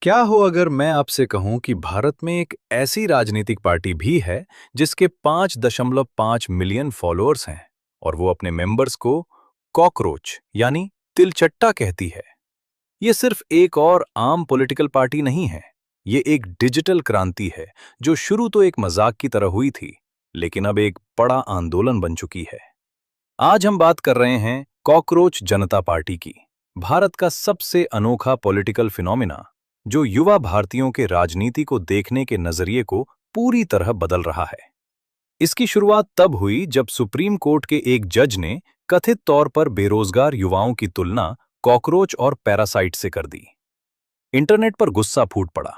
क्या हो अगर मैं आपसे कहूं कि भारत में एक ऐसी राजनीतिक पार्टी भी है जिसके 5.5 मिलियन फॉलोअर्स हैं और वो अपने मेंबर्स को कॉकरोच यानी तिलचट्टा कहती है। ये सिर्फ एक और आम पॉलिटिकल पार्टी नहीं है। ये एक डिजिटल क्रांति है जो शुरू तो एक मजाक की तरह हुई थी, लेकिन अब एक बड़ा आंदोलन बन चुकी है। आज हम बात कर रहे हैं कॉकरोच जनता पार्टी की, भारत का सबसे अनोखा पॉलिटिकल फिनोमिना जो युवा भारतीयों के राजनीति को देखने के नजरिए को पूरी तरह बदल रहा है। इसकी शुरुआत तब हुई जब सुप्रीम कोर्ट के एक जज ने कथित तौर पर बेरोजगार युवाओं की तुलना कॉकरोच और पैरासाइट से कर दी। इंटरनेट पर गुस्सा फूट पड़ा।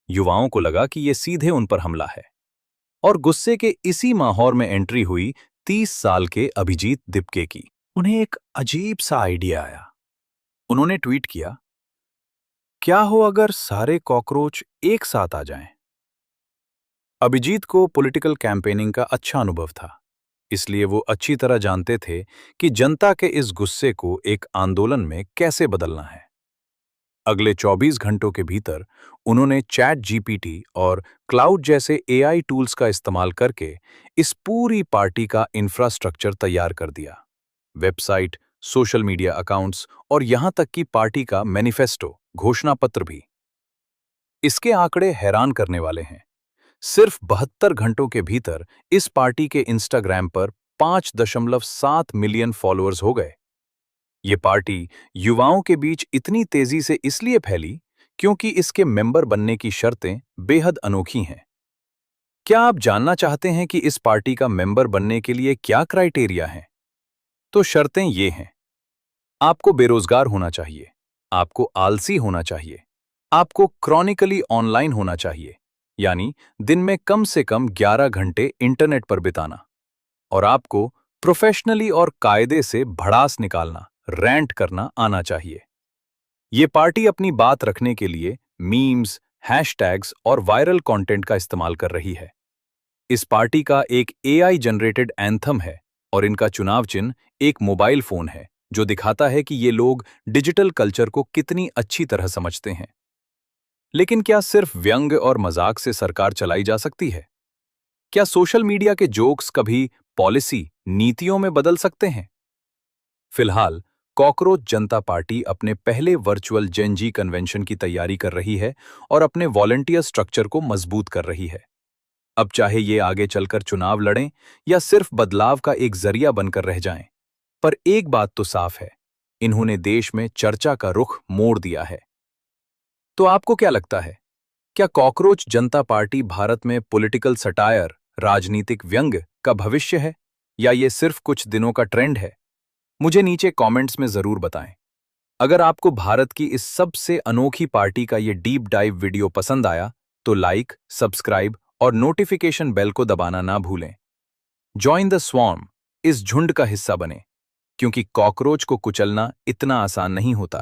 युवाओं को लगा कि ये सीधे उन पर हमला है। और गुस्से के इसी माहौल में एंट्री हुई 30 साल के अभिजीत दिपके की। उन्हें एक अजीब सा आइडिया आया। उन्होंने ट्वीट किया, क्या हो अगर सारे कॉकरोच एक साथ आ जाएं? अभिजीत को पॉलिटिकल कैंपेनिंग का अच्छा अनुभव था, इसलिए वो अच्छी तरह जानते थे कि जनता के इस गुस्से को एक आंदोलन में कैसे बदलना है। अगले 24 घंटों के भीतर उन्होंने चैट जीपीटी और क्लाउड जैसे एआई टूल्स का इस्तेमाल करके इस पूरी पार्टी का इंफ्रास्ट्रक्चर तैयार कर दिया। वेबसाइट, सोशल मीडिया अकाउंट्स और यहां तक कि पार्टी का मैनिफेस्टो, घोषणा पत्र भी। इसके आंकड़े हैरान करने वाले हैं। सिर्फ 72 घंटों के भीतर इस पार्टी के इंस्टाग्राम पर 5.7 मिलियन फॉलोअर्स हो गए। ये पार्टी युवाओं के बीच इतनी तेजी से इसलिए फैली क्योंकि इसके मेंबर बनने की शर्तें बेहद अनोखी हैं। क्या आप जानना चाहते हैं कि इस पार्टी का मेंबर बनने के लिए क्या क्राइटेरिया हैं? तो शर्तें ये हैं। आपको बेरोजगार होना चाहिए, आपको आलसी होना चाहिए, आपको क्रॉनिकली ऑनलाइन होना चाहिए, यानी दिन में कम से कम 11 घंटे इंटरनेट पर बिताना, और आपको प्रोफेशनली और कायदे से भड़ास निकालना, रैंट करना आना चाहिए। ये पार्टी अपनी बात रखने के लिए मीम्स, हैशटैग्स और वायरल कंटेंट का इस्तेमाल कर रही है। इस पार्टी का एक एआई जनरेटेड एंथम है और इनका चुनाव चिन्ह एक मोबाइल फोन है, जो दिखाता है कि ये लोग डिजिटल कल्चर को कितनी अच्छी तरह समझते हैं। लेकिन क्या सिर्फ व्यंग्य और मजाक से सरकार चलाई जा सकती है? क्या सोशल मीडिया के जोक्स कभी पॉलिसी, नीतियों में बदल सकते हैं? फिलहाल कॉकरोच जनता पार्टी अपने पहले वर्चुअल जेन जी कन्वेंशन की तैयारी कर रही है और अपने वॉलंटियर स्ट्रक्चर को मजबूत कर रही है। अब चाहे ये आगे चलकर चुनाव लड़ें या सिर्फ बदलाव का एक जरिया बनकर रह जाएं, पर एक बात तो साफ है, इन्होंने देश में चर्चा का रुख मोड़ दिया है। तो आपको क्या लगता है? क्या कॉकरोच जनता पार्टी भारत में पॉलिटिकल सटायर, राजनीतिक व्यंग्य का भविष्य है, या ये सिर्फ कुछ दिनों का ट्रेंड है? मुझे नीचे कमेंट्स में जरूर बताएं। अगर आपको भारत की इस सबसे अनोखी पार्टी का ये डीप डाइव वीडियो पसंद आया, तो लाइक, सब्सक्राइब और नोटिफिकेशन बेल को दबाना ना भूलें। जॉइन द स्वॉर्म, इस झुंड का हिस्सा बने, क्योंकि कॉकरोच को कुचलना इतना आसान नहीं होता।